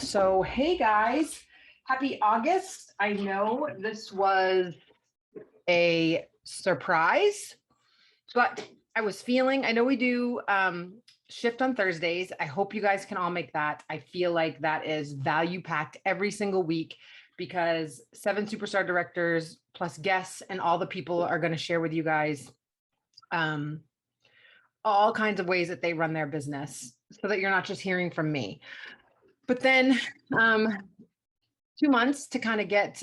So, hey guys, happy August. I know this was a surprise, but I know we do shift on Thursdays. I hope you guys can all make that. I feel like that is value packed every single week because 7 superstar directors plus guests and all the people are going to share with you guys um, all kinds of ways that they run their business so that you're not just hearing from me. But then 2 months to kind of get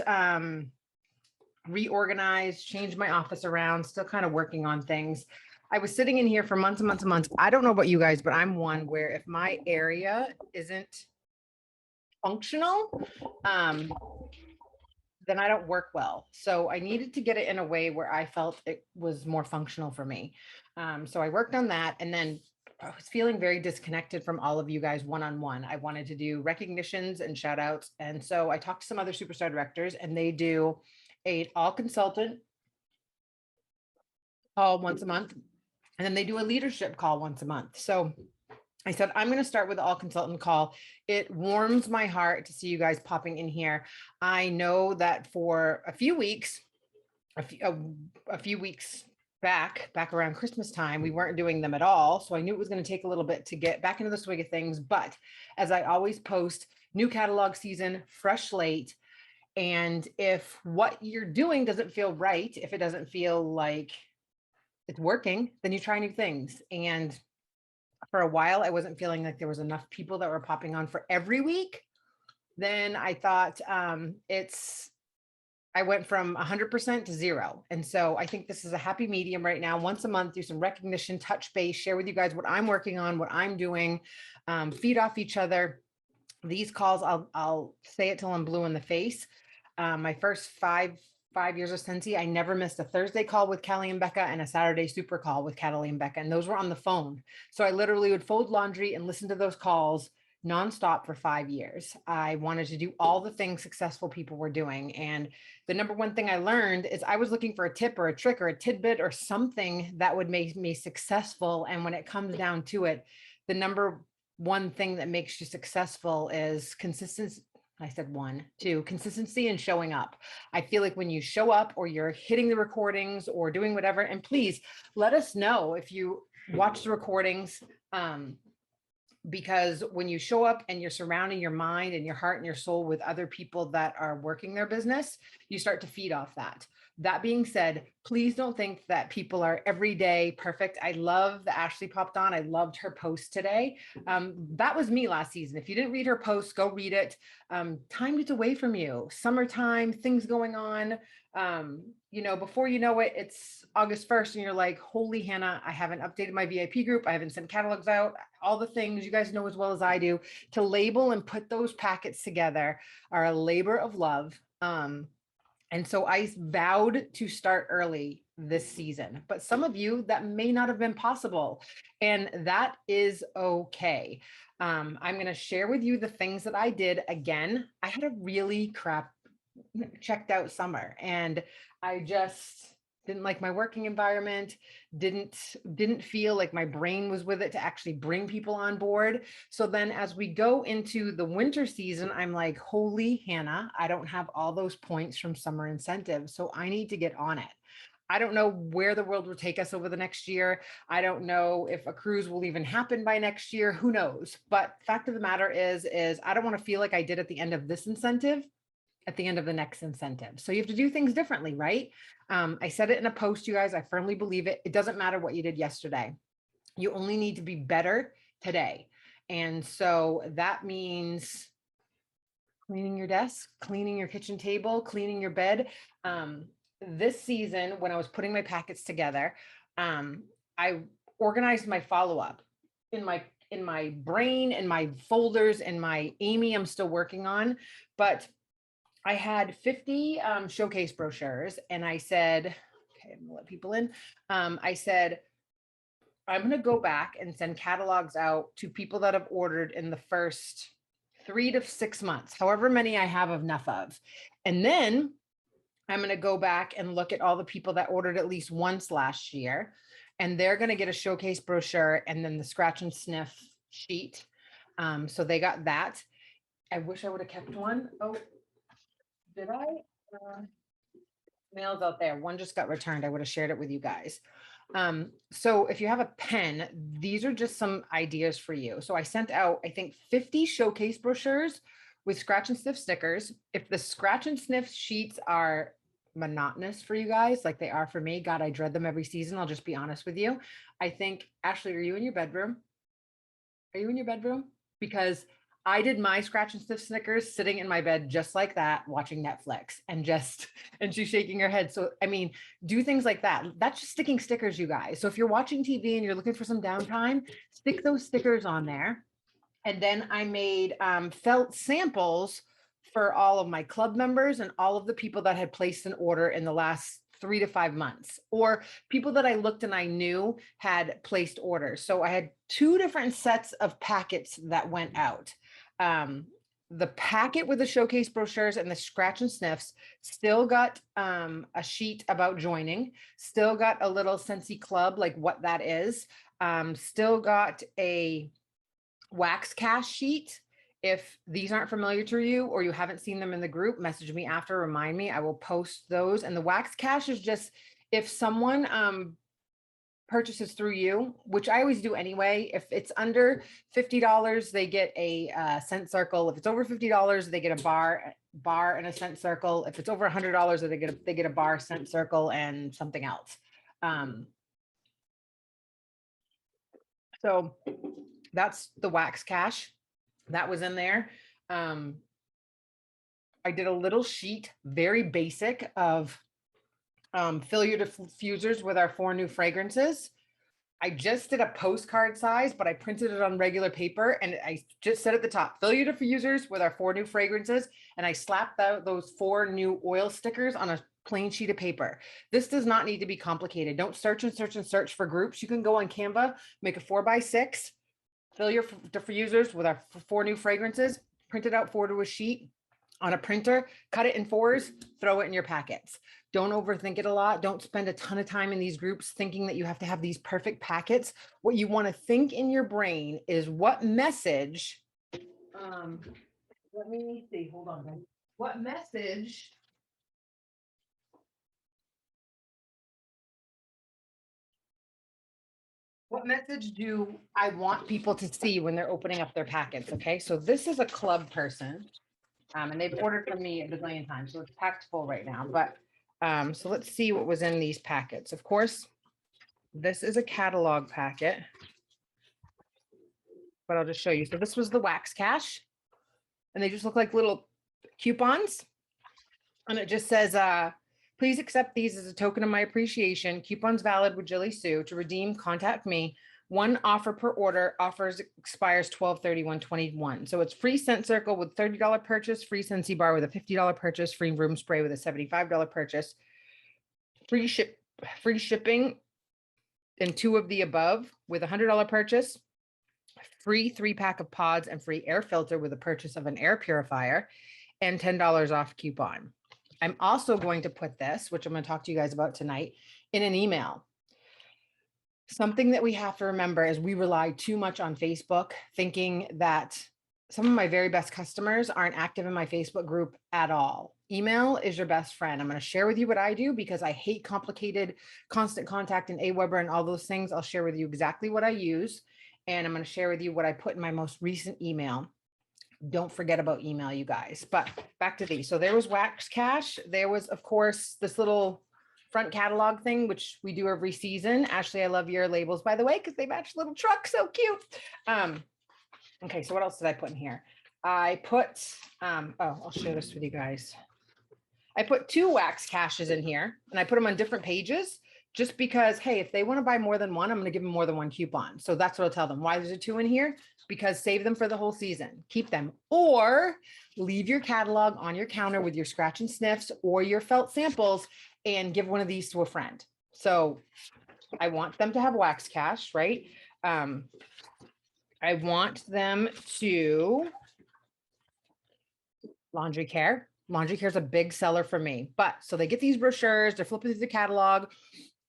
reorganized, change my office around, still kind of working on things. I was sitting in here for months and months and months. I don't know about you guys, but I'm one where if my area isn't functional, then I don't work well. So I needed to get it in a way where I felt it was more functional for me. So I worked on that, and then I was feeling very disconnected from all of you guys one-on-one. I wanted to do recognitions and shout outs. And so I talked to some other superstar directors, and they do a all consultant call once a month. And then they do a leadership call once a month. So I said, I'm going to start with the all consultant call. It warms my heart to see you guys popping in here. I know that for a few weeks back around Christmas time, we weren't doing them at all. So I knew it was going to take a little bit to get back into the swing of things. But as I always post, new catalog season, fresh slate. And if what you're doing doesn't feel right, if it doesn't feel like it's working, then you try new things. And for a while, I wasn't feeling like there was enough people that were popping on for every week. Then I thought I went from 100% to 0. And so I think this is a happy medium right now. Once a month, do some recognition, touch base, share with you guys what I'm working on, what I'm doing, feed off each other. These calls, I'll say it till I'm blue in the face. My first five years of Scentsy, I never missed a Thursday call with Callie and Becca and a Saturday super call with Callie and Becca. And those were on the phone. So I literally would fold laundry and listen to those calls nonstop for 5 years. I wanted to do all the things successful people were doing. And the number one thing I learned is I was looking for a tip or a trick or a tidbit or something that would make me successful. And when it comes down to it, the number one thing that makes you successful is consistency. I said 1, 2, consistency and showing up. I feel like when you show up or you're hitting the recordings or doing whatever, and please let us know if you watch the recordings, because when you show up and you're surrounding your mind and your heart and your soul with other people that are working their business, you start to feed off that. That being said, please don't think that people are every day perfect. I love that Ashley popped on. I loved her post today. That was me last season. If you didn't read her post, go read it. Time gets away from you. Summertime, things going on. Before you know it, it's August 1st and you're like, holy Hannah, I haven't updated my VIP group. I haven't sent catalogs out. All the things you guys know as well as I do. To label and put those packets together are a labor of love. And so I vowed to start early this season, but some of you that may not have been possible, and that is okay. I'm going to share with you the things that I did. Again, I had a really checked out summer, and I just didn't like my working environment, didn't feel like my brain was with it to actually bring people on board. So then as we go into the winter season, I'm like, holy Hannah, I don't have all those points from summer incentives. So I need to get on it. I don't know where the world will take us over the next year. I don't know if a cruise will even happen by next year. Who knows? But fact of the matter is I don't want to feel like I did at the end of this incentive at the end of the next incentive. So you have to do things differently, right? I said it in a post, you guys, I firmly believe it. It doesn't matter what you did yesterday. You only need to be better today. And so that means cleaning your desk, cleaning your kitchen table, cleaning your bed. This season, when I was putting my packets together, I organized my follow-up in my brain, in my folders, in my Amy I'm still working on, but I had 50 showcase brochures, and I said, okay, I'm gonna let people in. I said, I'm gonna go back and send catalogs out to people that have ordered in the first 3 to 6 months, however many I have enough of. And then I'm gonna go back and look at all the people that ordered at least once last year, and they're gonna get a showcase brochure and then the scratch and sniff sheet. So they got that. I wish I would have kept one. Oh, did I? Mail's out there. One just got returned. I would have shared it with you guys. So if you have a pen, these are just some ideas for you. So I sent out, I think, 50 showcase brochures with scratch and sniff stickers. If the scratch and sniff sheets are monotonous for you guys, like they are for me, God, I dread them every season. I'll just be honest with you. I think, Ashley, are you in your bedroom? Are you in your bedroom? Because I did my scratch and sniff Snickers sitting in my bed just like that, watching Netflix and just, and she's shaking her head. So, I mean, do things like that. That's just sticking stickers, you guys. So if you're watching TV and you're looking for some downtime, stick those stickers on there. And then I made felt samples for all of my club members and all of the people that had placed an order in the last 3 to 5 months, or people that I looked and I knew had placed orders. So I had two different sets of packets that went out. The packet with the showcase brochures and the scratch and sniffs still got a sheet about joining, still got a little Scentsy Club, like what that is, still got a wax cash sheet. If these aren't familiar to you or you haven't seen them in the group, message me after, remind me. I will post those. And the wax cash is just if someone purchases through you, which I always do anyway. If it's under $50, they get a cent circle. If it's over $50, they get a bar and a cent circle. If it's over $100, they get a bar, cent circle, and something else. So that's the wax cash that was in there. I did a little sheet, very basic, of fill your diffusers with our 4 new fragrances. I just did a postcard size, but I printed it on regular paper and I just said at the top, fill your diffusers with our 4 new fragrances. And I slapped out those 4 new oil stickers on a plain sheet of paper. This does not need to be complicated. Don't search and search and search for groups. You can go on Canva, make a 4x6, fill your diffusers with our 4 new fragrances, print it out 4 to a sheet on a printer, cut it in 4s, throw it in your packets. Don't overthink it a lot. Don't spend a ton of time in these groups thinking that you have to have these perfect packets. What you want to think in your brain is what message, let me see, hold on, guys. What message do I want people to see when they're opening up their packets? Okay, so this is a club person. And they've ordered from me a bazillion times, so it's packed full right now. But so let's see what was in these packets. Of course, this is a catalog packet, but I'll just show you. So this was the wax cash, and they just look like little coupons. And it just says, please accept these as a token of my appreciation. Coupons valid with Jilleysue. To redeem, contact me. 1 offer per order. Offers expires 12/31/21. So it's free scent circle with $30 purchase, free Scentsy bar with a $50 purchase, free room spray with a $75 purchase, free shipping and 2 of the above with a $100 purchase, free 3-pack of pods and free air filter with a purchase of an air purifier, and $10 off coupon. I'm also going to put this, which I'm going to talk to you guys about tonight, in an email. Something that we have to remember is we rely too much on Facebook, thinking that some of my very best customers aren't active in my Facebook group at all. Email is your best friend. I'm going to share with you what I do because I hate complicated constant contact and AWeber and all those things. I'll share with you exactly what I use. And I'm going to share with you what I put in my most recent email. Don't forget about email, you guys. But back to these. So there was wax cash. There was, of course, this little front catalog thing, which we do every season. Ashley, I love your labels, by the way, because they match little truck. So cute. Okay, so what else did I put in here? I put, I'll share this with you guys. I put 2 wax caches in here and I put them on different pages just because, hey, if they want to buy more than one, I'm going to give them more than 1 coupon. So that's what I'll tell them. Why there's a 2 in here? Because save them for the whole season. Keep them, or leave your catalog on your counter with your scratch and sniffs or your felt samples and give one of these to a friend. So I want them to have wax cash, right? I want them to laundry care. Laundry care is a big seller for me, but so they get these brochures, they're flipping through the catalog.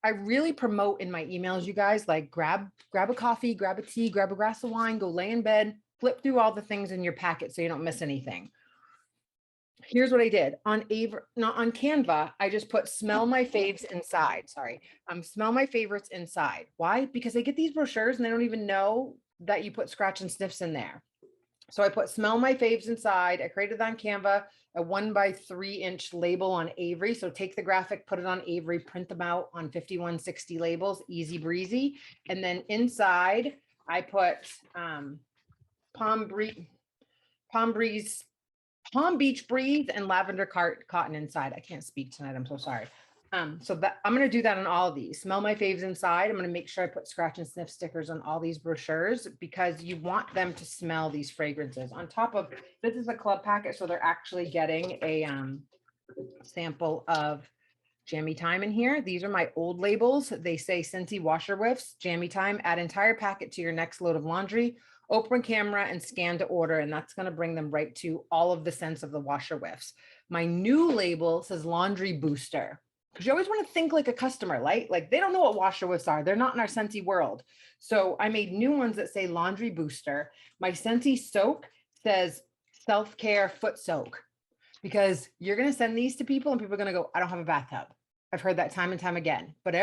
I really promote in my emails, you guys, like grab a coffee, grab a tea, grab a glass of wine, go lay in bed, flip through all the things in your packet so you don't miss anything. Here's what I did on not on Canva. I just put smell my faves inside. Sorry. Smell my favorites inside. Why? Because they get these brochures and they don't even know that you put scratch and sniffs in there. So I put smell my faves inside. I created that on Canva, a 1x3-inch label on Avery. So take the graphic, put it on Avery, print them out on 5160 labels, easy breezy. And then inside I put Palm Beach Breeze and Lavender Cotton inside. I can't speak tonight. I'm so sorry. So that I'm going to do that on all of these. Smell my faves inside. I'm going to make sure I put scratch and sniff stickers on all these brochures because you want them to smell these fragrances. On top of this is a club packet, so they're actually getting a sample of Jammy Time in here. These are my old labels. They say Scentsy washer whiffs, Jammy Time. Add entire packet to your next load of laundry. Open camera and scan to order, and that's going to bring them right to all of the scents of the washer whiffs. My new label says Laundry Booster, because you always want to think like a customer, right? Like they don't know what washer whiffs are. They're not in our Scentsy world. So I made new ones that say Laundry Booster. My Scentsy Soak says Self-Care Foot Soak, because you're going to send these to people and people are going to go, I don't have a bathtub. I've heard that time and time again, but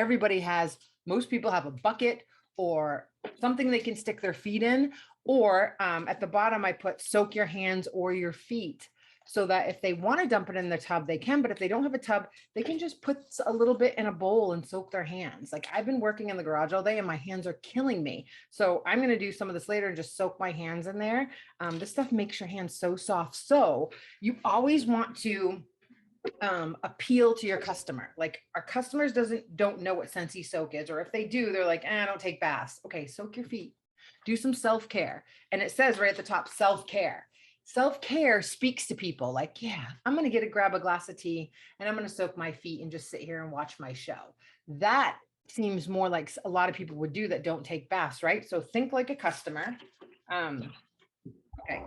most people have a bucket or something they can stick their feet in. Or at the bottom, I put soak your hands or your feet so that if they want to dump it in the tub, they can. But if they don't have a tub, they can just put a little bit in a bowl and soak their hands. Like I've been working in the garage all day and my hands are killing me. So I'm going to do some of this later and just soak my hands in there. This stuff makes your hands so soft. So you always want to appeal to your customer. Like our customers don't know what Scentsy Soak is, or if they do, they're like, I don't take baths. Okay, soak your feet. Do some self-care. And it says right at the top, self-care. Self-care speaks to people like, yeah, I'm going to grab a glass of tea and I'm going to soak my feet and just sit here and watch my show. That seems more like a lot of people would do that don't take baths, right? So think like a customer. Okay,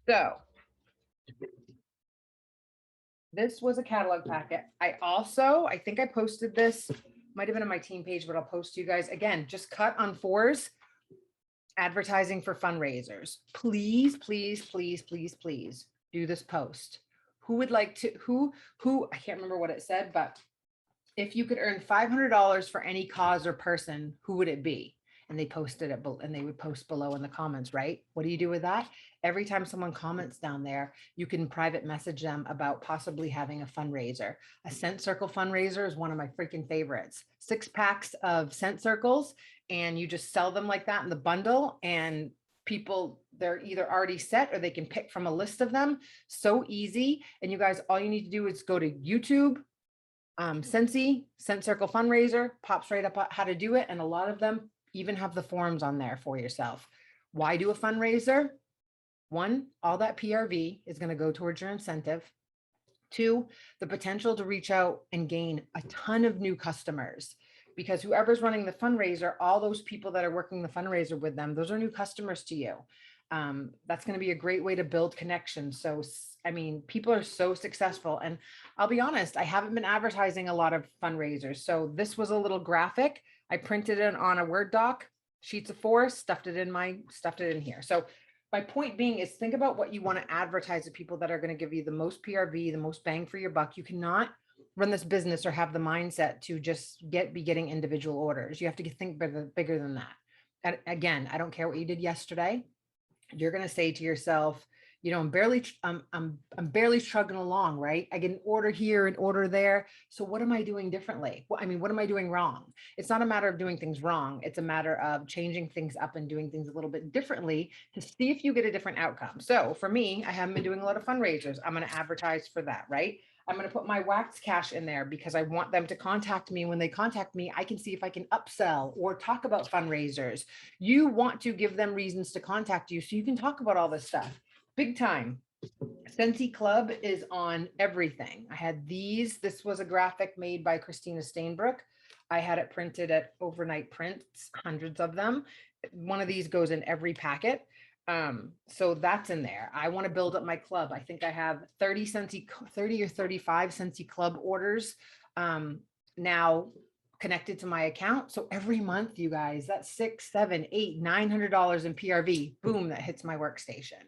so this was a catalog packet. I think I posted this, might have been on my team page, but I'll post to you guys again, just cut on 4s. Advertising for fundraisers. Please, please, please, please, please do this post. Who would like to, I can't remember what it said, but if you could earn $500 for any cause or person, who would it be? And they posted it, and they would post below in the comments, right? What do you do with that? Every time someone comments down there, you can private message them about possibly having a fundraiser. A Scent Circle fundraiser is one of my freaking favorites. 6 packs of Scent Circles, and you just sell them like that in the bundle, and people, they're either already set or they can pick from a list of them. So easy. And you guys, all you need to do is go to YouTube, Scentsy, Scent Circle fundraiser, pops right up how to do it. And a lot of them even have the forms on there for yourself. Why do a fundraiser? 1, all that PRV is going to go towards your incentive. 2, the potential to reach out and gain a ton of new customers, because whoever's running the fundraiser, all those people that are working the fundraiser with them, those are new customers to you. That's going to be a great way to build connections. So, I mean, people are so successful, and I'll be honest, I haven't been advertising a lot of fundraisers. So this was a little graphic. I printed it on a Word doc, sheets of 4, stuffed it in here. So my point being is think about what you want to advertise to people that are going to give you the most PRV, the most bang for your buck. You cannot run this business or have the mindset to just be getting individual orders. You have to think bigger than that. And again, I don't care what you did yesterday. You're going to say to yourself, I'm barely chugging along, right? I get an order here, an order there. So what am I doing differently? What am I doing wrong? It's not a matter of doing things wrong. It's a matter of changing things up and doing things a little bit differently to see if you get a different outcome. So for me, I haven't been doing a lot of fundraisers. I'm going to advertise for that, right? I'm going to put my Wax Cash in there because I want them to contact me. When they contact me, I can see if I can upsell or talk about fundraisers. You want to give them reasons to contact you so you can talk about all this stuff. Big time. Scentsy Club is on everything. I had these. This was a graphic made by Christina Stainbrook. I had it printed at Overnight Prints, hundreds of them. One of these goes in every packet. So that's in there. I want to build up my club. I think I have 30 or 35 Scentsy Club orders. Now connected to my account. So every month, you guys, that's $600, $700, $800, $900 in PRV, boom, that hits my workstation.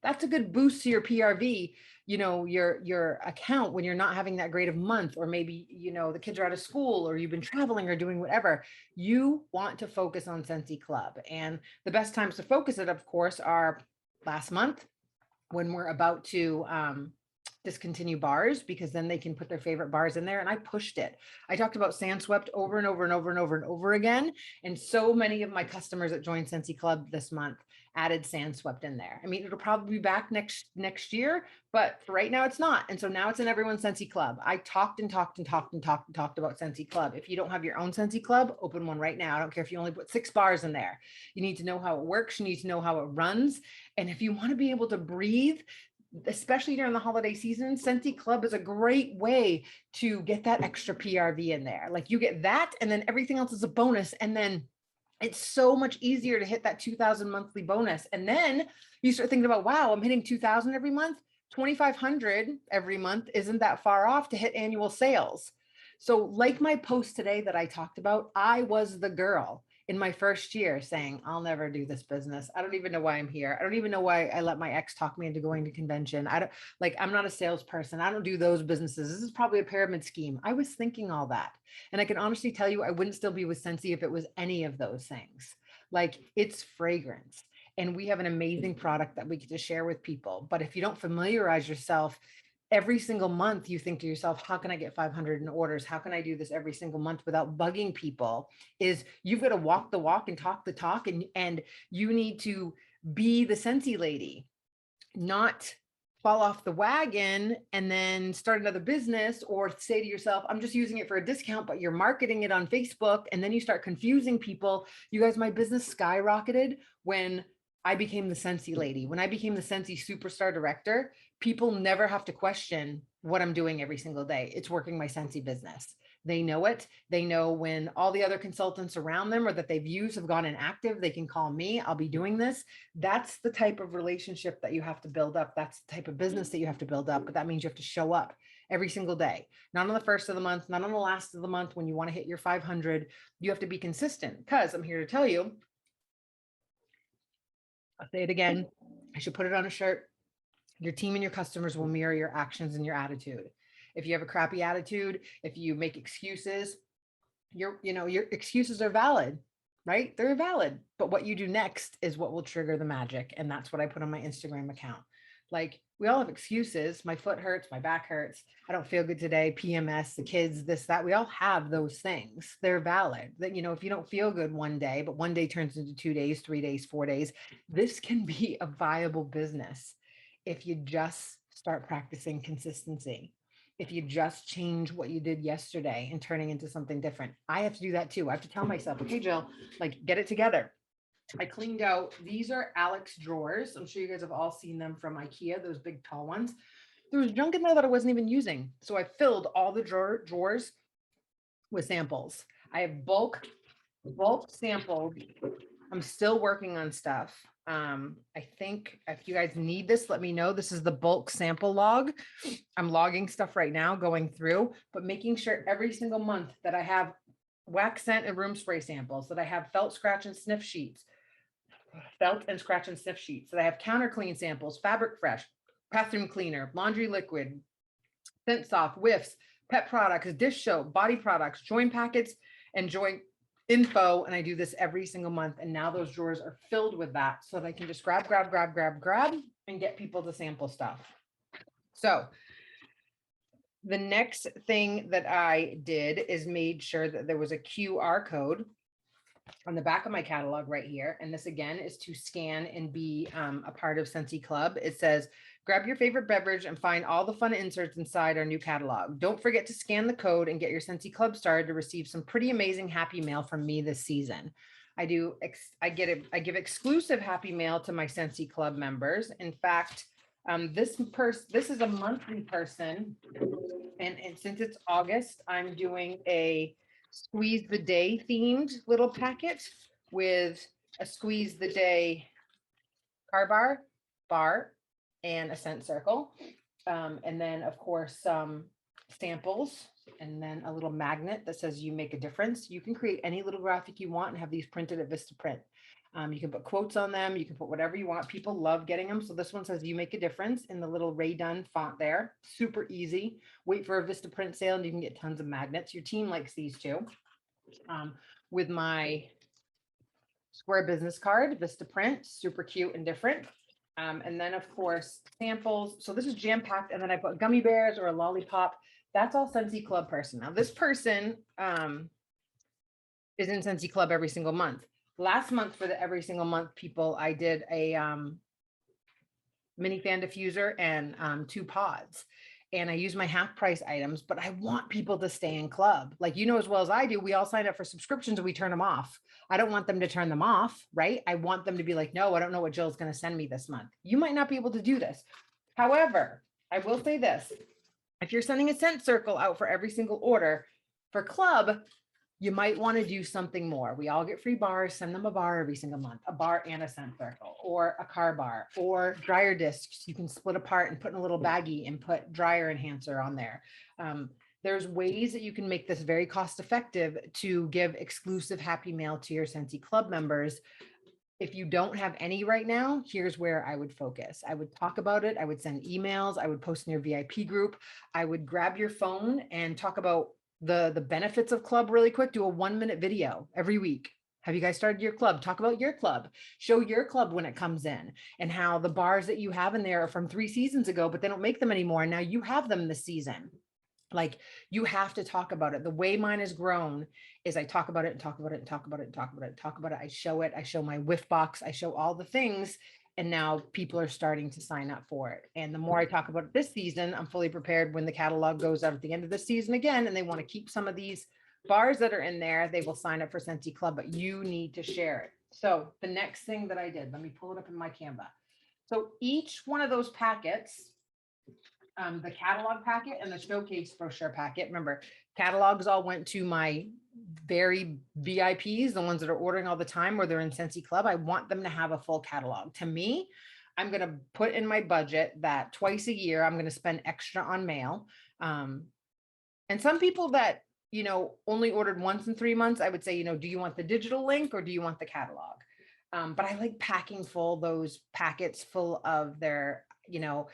That's a good boost to your PRV, your account when you're not having that great of month, or maybe, the kids are out of school or you've been traveling or doing whatever. You want to focus on Scentsy Club. And the best times to focus it, of course, are last month when we're about to discontinue bars, because then they can put their favorite bars in there. And I pushed it. I talked about Sand Swept over and over and over and over and over again. And so many of my customers that joined Scentsy Club this month added Sand Swept in there. I mean, it'll probably be back next year, but for right now it's not. And so now it's in everyone's Scentsy Club. I talked about Scentsy Club. If you don't have your own Scentsy Club, open one right now. I don't care if you only put 6 bars in there. You need to know how it works. You need to know how it runs. And if you want to be able to breathe, especially during the holiday season, Scentsy Club is a great way to get that extra PRV in there. Like, you get that, and then everything else is a bonus. And then it's so much easier to hit that 2,000 monthly bonus. And then you start thinking about, wow, I'm hitting 2,000 every month. 2,500 every month isn't that far off to hit annual sales. So like my post today that I talked about, I was the girl in my first year saying, I'll never do this business. I don't even know why I'm here. I don't even know why I let my ex talk me into going to convention. I'm not a salesperson. I don't do those businesses. This is probably a pyramid scheme. I was thinking all that. And I can honestly tell you, I wouldn't still be with Scentsy if it was any of those things. Like, it's fragrance. And we have an amazing product that we get to share with people. But if you don't familiarize yourself, every single month you think to yourself, how can I get 500 in orders? How can I do this every single month without bugging people? Is you've got to walk the walk and talk the talk. And you need to be the Scentsy lady, not fall off the wagon and then start another business, or say to yourself, I'm just using it for a discount, but you're marketing it on Facebook. And then you start confusing people. You guys, my business skyrocketed when I became the Scentsy lady. When I became the Scentsy superstar director, people never have to question what I'm doing every single day. It's working my Scentsy business. They know it. They know when all the other consultants around them or that they've used have gone inactive, they can call me. I'll be doing this. That's the type of relationship that you have to build up. That's the type of business that you have to build up. But that means you have to show up every single day, not on the first of the month, not on the last of the month when you want to hit your 500. You have to be consistent, because I'm here to tell you, I'll say it again, I should put it on a shirt. Your team and your customers will mirror your actions and your attitude. If you have a crappy attitude, if you make excuses, your excuses are valid, right? They're valid. But what you do next is what will trigger the magic. And that's what I put on my Instagram account. Like, we all have excuses. My foot hurts, my back hurts. I don't feel good today. PMS, the kids, this, that. We all have those things. They're valid. That, if you don't feel good one day, but one day turns into 2 days, 3 days, 4 days, this can be a viable business if you just start practicing consistency. If you just change what you did yesterday and turning into something different. I have to do that too. I have to tell myself, okay, Jill, like, get it together. I cleaned out, these are Alex drawers. I'm sure you guys have all seen them from IKEA, those big tall ones. There was junk in there that I wasn't even using. So I filled all the drawers with samples. I have bulk samples. I'm still working on stuff. I think if you guys need this, let me know. This is the bulk sample log. I'm logging stuff right now, going through, but making sure every single month that I have wax scent and room spray samples, that I have felt, scratch, and sniff sheets, that I have counter clean samples, fabric fresh, bathroom cleaner, laundry liquid, scent soft, whiffs, pet products, dish soap, body products, joint packets, and joint info. And I do this every single month. And now those drawers are filled with that, so that I can just grab and get people to sample stuff. So the next thing that I did is made sure that there was a QR code on the back of my catalog right here. And this again is to scan and be a part of Scentsy Club. It says, grab your favorite beverage and find all the fun inserts inside our new catalog. Don't forget to scan the code and get your Scentsy Club started to receive some pretty amazing happy mail from me this season. I give exclusive happy mail to my Scentsy Club members. In fact, this is a monthly person. And since it's August, I'm doing a squeeze the day themed little packet with a squeeze the day car bar, and a scent circle. And then of course, some samples and then a little magnet that says you make a difference. You can create any little graphic you want and have these printed at Vistaprint. You can put quotes on them. You can put whatever you want. People love getting them. So this one says you make a difference in the little Ray Dunn font there. Super easy. Wait for a Vistaprint sale and you can get tons of magnets. Your team likes these too. With my square business card, Vistaprint, super cute and different. And then of course, samples. So this is jam packed. And then I put gummy bears or a lollipop. That's all Scentsy Club person. Now this person is in Scentsy Club every single month. Last month for the every single month people, I did a mini fan diffuser and 2 pods. And I use my half price items, but I want people to stay in club. Like, you know, as well as I do, we all sign up for subscriptions and we turn them off. I don't want them to turn them off, right? I want them to be like, no, I don't know what Jill's going to send me this month. You might not be able to do this. However, I will say this. If you're sending a scent circle out for every single order for club, you might want to do something more. We all get free bars, send them a bar every single month, a bar and a scent circle, or a car bar, or dryer discs. You can split apart and put in a little baggie and put dryer enhancer on there. There's ways that you can make this very cost effective to give exclusive happy mail to your Scentsy Club members. If you don't have any right now, here's where I would focus. I would talk about it. I would send emails. I would post in your VIP group. I would grab your phone and talk about the benefits of club really quick. Do a 1-minute video every week. Have you guys started your club? Talk about your club. Show your club when it comes in and how the bars that you have in there are from 3 seasons ago, but they don't make them anymore. Now you have them this season. Like, you have to talk about it. The way mine has grown is I talk about it and talk about it and talk about it and talk about it and talk about it. I show it. I show my whiff box. I show all the things. And now people are starting to sign up for it. And the more I talk about it this season, I'm fully prepared when the catalog goes out at the end of the season again, and they want to keep some of these bars that are in there, they will sign up for Scentsy Club, but you need to share it. So the next thing that I did, let me pull it up in my Canva. So each one of those packets, the catalog packet and the showcase brochure packet, remember, catalogs all went to my very VIPs, the ones that are ordering all the time, or they're in Scentsy Club. I want them to have a full catalog. To me, I'm going to put in my budget that twice a year, I'm going to spend extra on mail. And some people that, you know, only ordered once in 3 months, I would say, you know, do you want the digital link or do you want the catalog? But I like packing full those packets full of their, you know,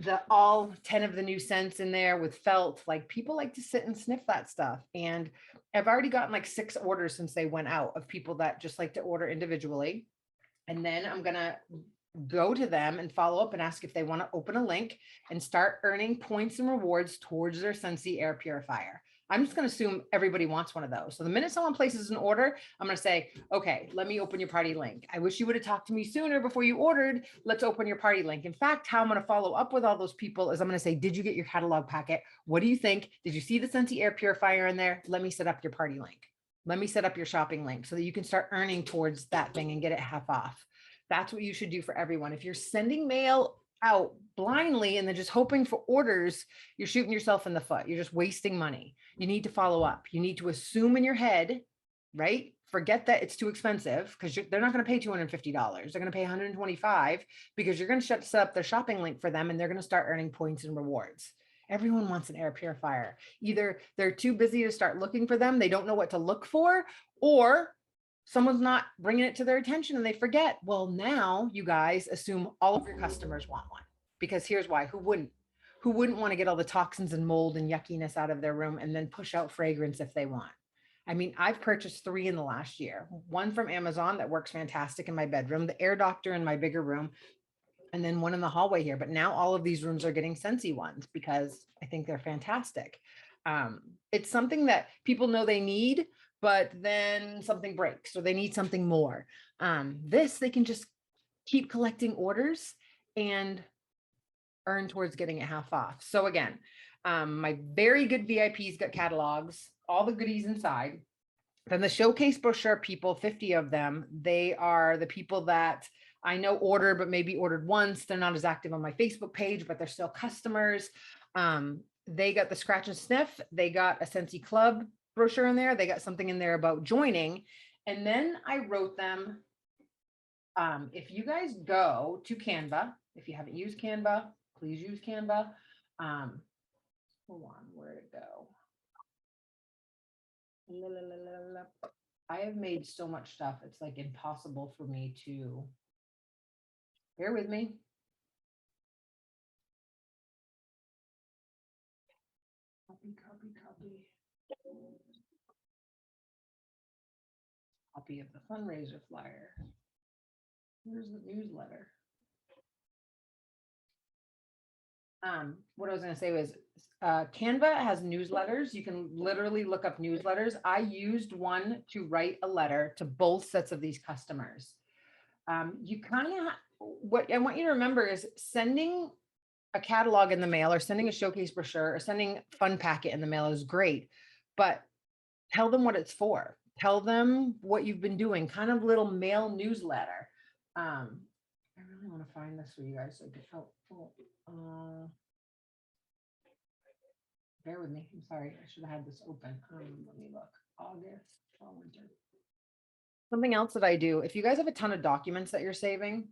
the all 10 of the new scents in there with felt. Like, people like to sit and sniff that stuff. And I've already gotten like 6 orders since they went out of people that just like to order individually. And then I'm going to go to them and follow up and ask if they want to open a link and start earning points and rewards towards their Scentsy air purifier. I'm just going to assume everybody wants one of those. So the minute someone places an order, I'm going to say, okay, let me open your party link. I wish you would have talked to me sooner before you ordered. Let's open your party link. In fact, how I'm going to follow up with all those people is I'm going to say, did you get your catalog packet? What do you think? Did you see the Scentsy air purifier in there? Let me set up your party link. Let me set up your shopping link so that you can start earning towards that thing and get it half off. That's what you should do for everyone. If you're sending mail out blindly and then just hoping for orders, you're shooting yourself in the foot. You're just wasting money. You need to follow up. You need to assume in your head, right? Forget that it's too expensive, because they're not going to pay $250. They're going to pay $125 because you're going to set up their shopping link for them and they're going to start earning points and rewards. Everyone wants an air purifier. Either they're too busy to start looking for them, they don't know what to look for, or someone's not bringing it to their attention and they forget. Well, now you guys assume all of your customers want one, because here's why. Who wouldn't want to get all the toxins and mold and yuckiness out of their room and then push out fragrance if they want? I mean, I've purchased 3 in the last year, one from Amazon that works fantastic in my bedroom, the Air Doctor in my bigger room, and then one in the hallway here. But now all of these rooms are getting Scentsy ones because I think they're fantastic. It's something that people know they need, but then something breaks or they need something more. This, they can just keep collecting orders and earn towards getting it half off. So again, my very good VIPs got catalogs, all the goodies inside. Then the showcase brochure people, 50 of them, they are the people that I know order, but maybe ordered once. They're not as active on my Facebook page, but they're still customers. They got the scratch and sniff. They got a Scentsy Club brochure in there. They got something in there about joining. And then I wrote them, if you guys go to Canva, if you haven't used Canva, please use Canva. Hold on, where'd it go? La, la, la, la, la. I have made so much stuff. It's like impossible for me to, bear with me. Copy, copy, copy. Copy of the fundraiser flyer. Here's the newsletter. What I was going to say was Canva has newsletters. You can literally look up newsletters. I used one to write a letter to both sets of these customers. You kind of, what I want you to remember is sending a catalog in the mail or sending a showcase brochure or sending fun packet in the mail is great, but tell them what it's for. Tell them what you've been doing, kind of little mail newsletter. I really want to find this for you guys so it can help. Bear with me. I'm sorry. I should have had this open. Let me look. August, fall, winter. Something else that I do, if you guys have a ton of documents that you're saving,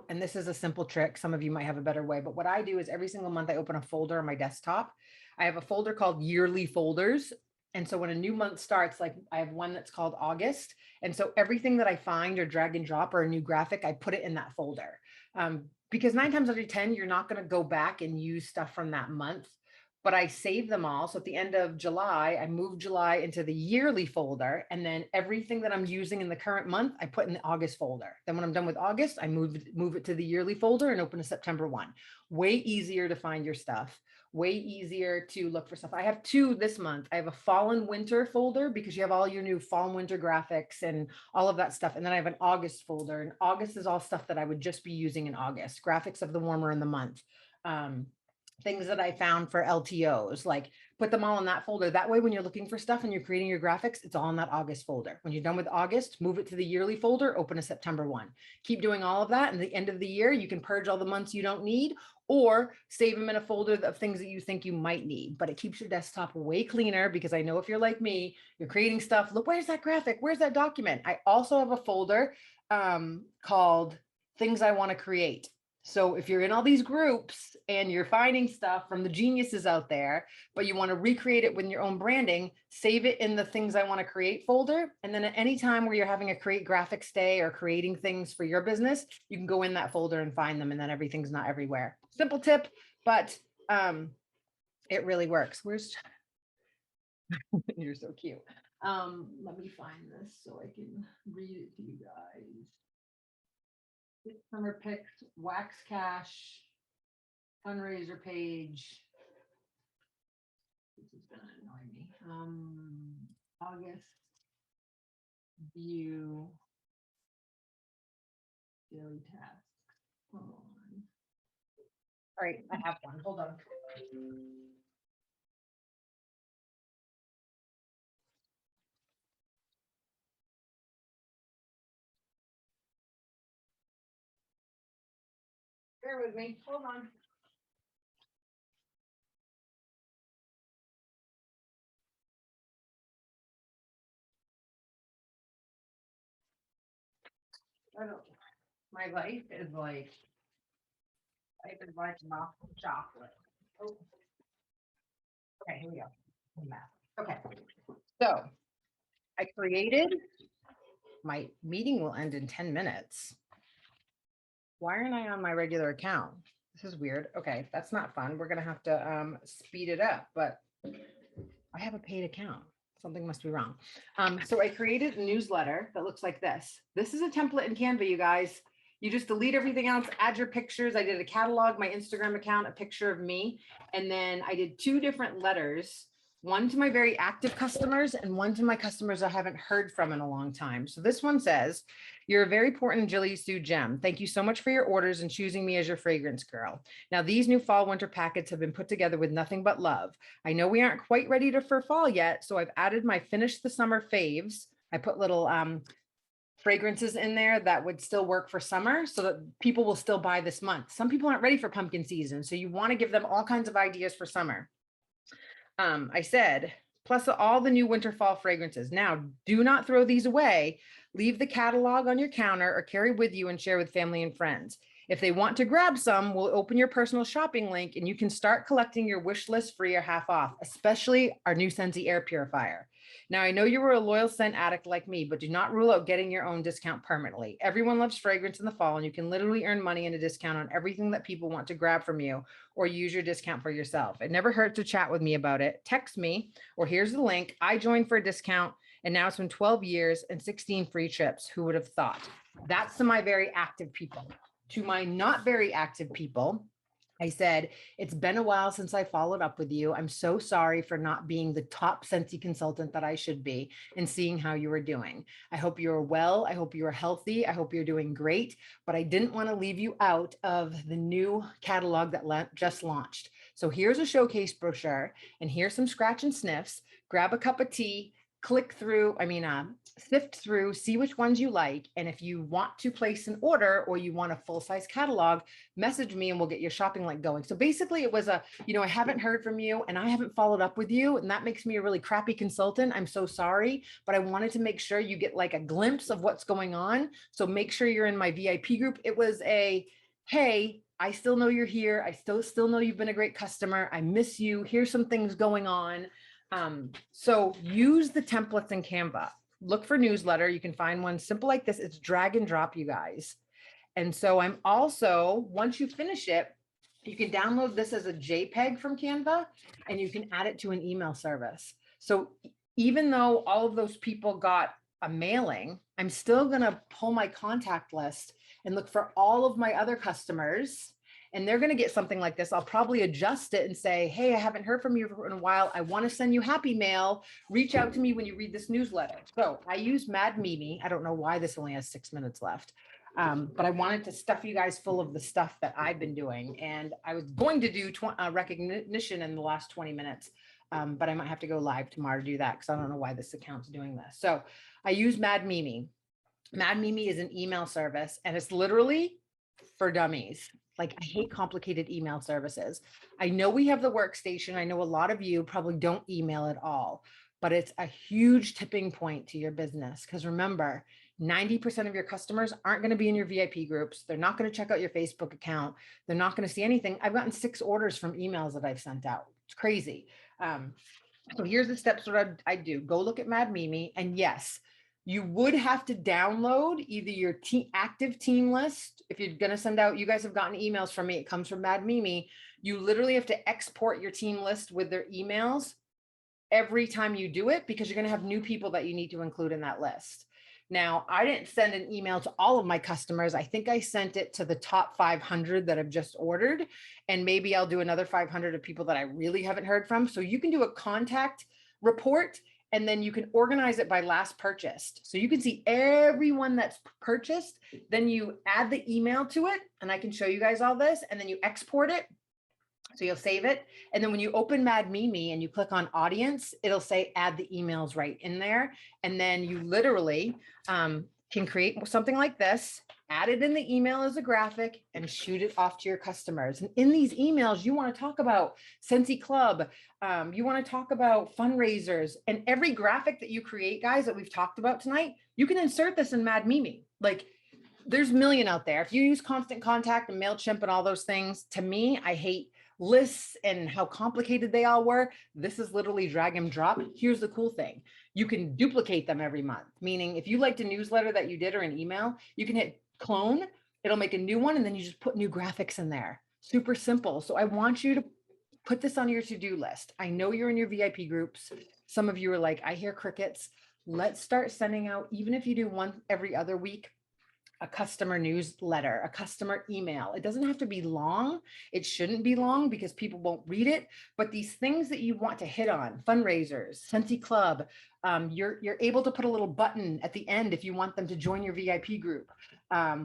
and this is a simple trick, some of you might have a better way, but what I do is every single month I open a folder on my desktop. I have a folder called yearly folders. And so when a new month starts, like I have one that's called August. And so everything that I find or drag and drop or a new graphic, I put it in that folder. Because 9 times out of 10, you're not going to go back and use stuff from that month, but I save them all. So at the end of July, I move July into the yearly folder. And then everything that I'm using in the current month, I put in the August folder. Then when I'm done with August, I move it to the yearly folder and open a September one. Way easier to find your stuff. Way easier to look for stuff. I have 2 this month. I have a fall and winter folder because you have all your new fall and winter graphics and all of that stuff. And then I have an August folder, and August is all stuff that I would just be using in August, graphics of the warmer in the month. Things that I found for LTOs, like put them all in that folder. That way, when you're looking for stuff and you're creating your graphics, it's all in that August folder. When you're done with August, move it to the yearly folder, open a September one. Keep doing all of that. And at the end of the year, you can purge all the months you don't need or save them in a folder of things that you think you might need. But it keeps your desktop way cleaner because I know if you're like me, you're creating stuff. Look, where's that graphic? Where's that document? I also have a folder called Things I Want to Create. So if you're in all these groups and you're finding stuff from the geniuses out there, but you want to recreate it with your own branding, save it in the Things I Want to Create folder. And then at any time where you're having a create graphics day or creating things for your business, you can go in that folder and find them, and then everything's not everywhere. Simple tip, but it really works. Where's you're so cute. Let me find this so I can read it to you guys. Summer picks, wax cash, fundraiser page. This is gonna annoy me. August view daily tasks. Hold on. All right, I have one. Hold on. Bear with me. Hold on. I don't. My life is like off chocolate. Oh. Okay, here we go. Okay, so I created. My meeting will end in 10 minutes. Why aren't I on my regular account? This is weird. Okay, that's not fun. We're gonna have to speed it up, but I have a paid account. Something must be wrong. So I created a newsletter that looks like this. This is a template in Canva, you guys. You just delete everything else, add your pictures. I did a catalog, my Instagram account, a picture of me, and then I did 2 different letters. One to my very active customers and one to my customers I haven't heard from in a long time. So this one says, "You're a very important Jilleysue gem. Thank you so much for your orders and choosing me as your fragrance girl. Now these new fall winter packets have been put together with nothing but love. I know we aren't quite ready for fall yet, so I've added my finish the summer faves. I put little fragrances in there that would still work for summer so that people will still buy this month. Some people aren't ready for pumpkin season, so you want to give them all kinds of ideas for summer. I said, plus all the new winter fall fragrances. Now, do not throw these away. Leave the catalog on your counter or carry with you and share with family and friends. If they want to grab some, we'll open your personal shopping link and you can start collecting your wish list free or half off, especially our new Scentsy air purifier. Now, I know you were a loyal scent addict like me, but do not rule out getting your own discount permanently. Everyone loves fragrance in the fall, and you can literally earn money and a discount on everything that people want to grab from you or use your discount for yourself. It never hurts to chat with me about it. Text me, or here's the link. I joined for a discount, and now it's been 12 years and 16 free trips. Who would have thought? That's to my very active people. To my not very active people, I said, it's been a while since I followed up with you. I'm so sorry for not being the top Scentsy consultant that I should be and seeing how you were doing. I hope you're well. I hope you're healthy. I hope you're doing great. But I didn't want to leave you out of the new catalog that just launched. So here's a showcase brochure, and here's some scratch and sniffs. Grab a cup of tea, sift through, see which ones you like. And if you want to place an order or you want a full-size catalog, message me and we'll get your shopping link going. So basically it was I haven't heard from you and I haven't followed up with you. And that makes me a really crappy consultant. I'm so sorry, but I wanted to make sure you get like a glimpse of what's going on. So make sure you're in my VIP group. It was hey, I still know you're here. I still know you've been a great customer. I miss you. Here's some things going on. So use the templates in Canva. Look for newsletter. You can find one simple like this. It's drag and drop, you guys. And so I'm also, once you finish it, you can download this as a JPEG from Canva and you can add it to an email service. So even though all of those people got a mailing, I'm still going to pull my contact list and look for all of my other customers, and they're going to get something like this. I'll probably adjust it and say, hey, I haven't heard from you in a while. I want to send you happy mail. Reach out to me when you read this newsletter. So I use Mad Mimi. I don't know why this only has 6 minutes left, but I wanted to stuff you guys full of the stuff that I've been doing. And I was going to do recognition in the last 20 minutes, but I might have to go live tomorrow to do that because I don't know why this account's doing this. So I use Mad Mimi. Mad Mimi is an email service, and it's literally for dummies. Like, I hate complicated email services. I know we have the workstation. I know a lot of you probably don't email at all, but it's a huge tipping point to your business. Because remember, 90% of your customers aren't going to be in your VIP groups. They're not going to check out your Facebook account. They're not going to see anything. I've gotten 6 orders from emails that I've sent out. It's crazy. So here's the steps that I do. Go look at Mad Mimi. And yes, you would have to download either your active team list. If you're going to send out, you guys have gotten emails from me. It comes from Mad Mimi. You literally have to export your team list with their emails every time you do it, because you're going to have new people that you need to include in that list. Now, I didn't send an email to all of my customers. I think I sent it to the top 500 that have just ordered. And maybe I'll do another 500 of people that I really haven't heard from. So you can do a contact report, and then you can organize it by last purchased. So you can see everyone that's purchased. Then you add the email to it, and I can show you guys all this, and then you export it. So you'll save it. And then when you open Mad Mimi and you click on audience, it'll say add the emails right in there. And then you literally can create something like this, add it in the email as a graphic, and shoot it off to your customers. And in these emails, you want to talk about Scentsy Club. You want to talk about fundraisers, and every graphic that you create, guys, that we've talked about tonight, you can insert this in Mad Mimi. Like, there's a million out there. If you use Constant Contact and MailChimp and all those things, to me, I hate lists and how complicated they all were. This is literally drag and drop. Here's the cool thing. You can duplicate them every month, meaning if you liked a newsletter that you did or an email, you can hit clone, it'll make a new one, and then you just put new graphics in there. Super simple. So I want you to put this on your to-do list. I know you're in your VIP groups. Some of you are like, I hear crickets. Let's start sending out, even if you do one every other week, a customer newsletter, a customer email. It doesn't have to be long. It shouldn't be long because people won't read it. But these things that you want to hit on, fundraisers, Scentsy Club, you're able to put a little button at the end if you want them to join your VIP group,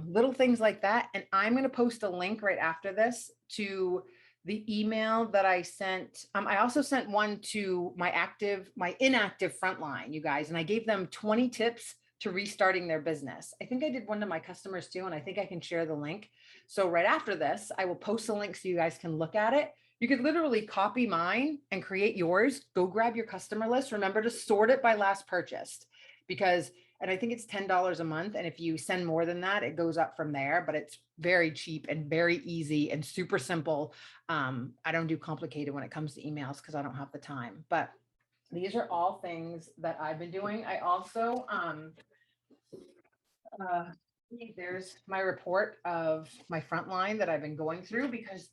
little things like that. And I'm going to post a link right after this to the email that I sent. I also sent one to my inactive frontline, you guys, and I gave them 20 tips to restarting their business. I think I did one to my customers too, and I think I can share the link. So right after this, I will post the link so you guys can look at it. You could literally copy mine and create yours. Go grab your customer list. Remember to sort it by last purchased, because, and I think it's $10 a month. And if you send more than that, it goes up from there, but it's very cheap and very easy and super simple. I don't do complicated when it comes to emails because I don't have the time, but these are all things that I've been doing. I also, there's my report of my frontline that I've been going through, because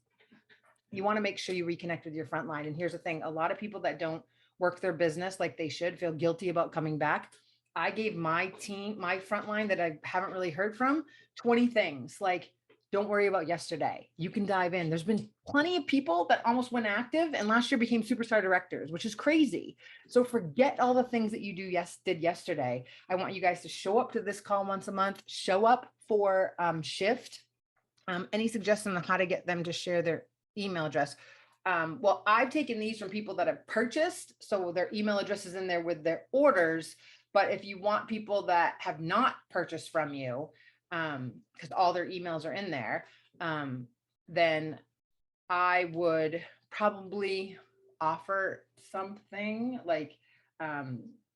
you want to make sure you reconnect with your frontline. And here's the thing, a lot of people that don't work their business like they should feel guilty about coming back. I gave my team, my frontline that I haven't really heard from, 20 things. Like, don't worry about yesterday. You can dive in. There's been plenty of people that almost went active and last year became superstar directors, which is crazy. So forget all the things that you did yesterday. I want you guys to show up to this call once a month, show up for shift. Any suggestions on how to get them to share their email address? Well, I've taken these from people that have purchased, so their email address is in there with their orders. But if you want people that have not purchased from you, because all their emails are in there, then I would probably offer something like,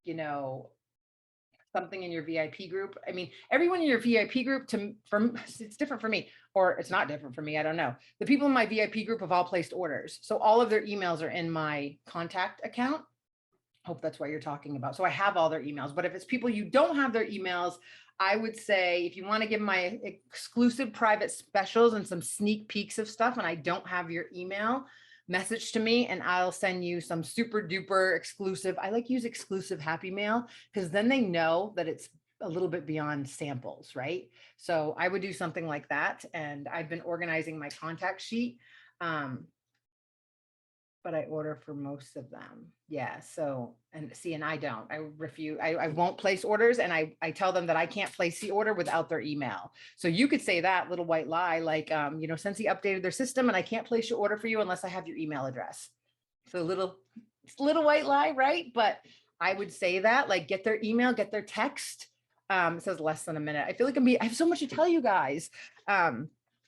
you know, something in your VIP group. I mean, everyone in your VIP group, it's different for me, or it's not different for me. I don't know. The people in my VIP group have all placed orders. So all of their emails are in my contact account. Hope that's what you're talking about. So I have all their emails, but if it's people you don't have their emails, I would say if you want to give my exclusive private specials and some sneak peeks of stuff, and I don't have your email, message to me and I'll send you some super duper exclusive. I like use exclusive happy mail because then they know that it's a little bit beyond samples, right? So I would do something like that. And I've been organizing my contact sheet. But I order for most of them. Yeah. So, and see, and I don't, I refuse, I won't place orders. And I tell them that I can't place the order without their email. So you could say that little white lie, like, since he updated their system and I can't place your order for you unless I have your email address. So it's a little white lie, right? But I would say that, like, get their email, get their text. It says less than a minute. I feel like I have so much to tell you guys.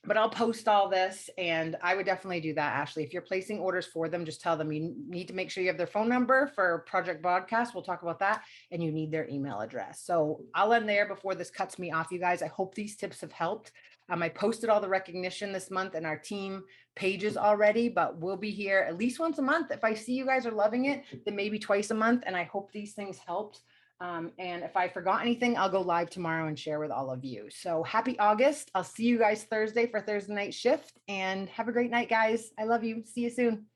But I'll post all this, and I would definitely do that, Ashley. If you're placing orders for them, just tell them you need to make sure you have their phone number for Project Broadcast. We'll talk about that. And you need their email address. So I'll end there before this cuts me off, you guys. I hope these tips have helped. I posted all the recognition this month in our team pages already, but we'll be here at least once a month. If I see you guys are loving it, then maybe twice a month. And I hope these things helped. And if I forgot anything, I'll go live tomorrow and share with all of you. So happy August. I'll see you guys Thursday for Thursday night shift, and have a great night, guys. I love you. See you soon.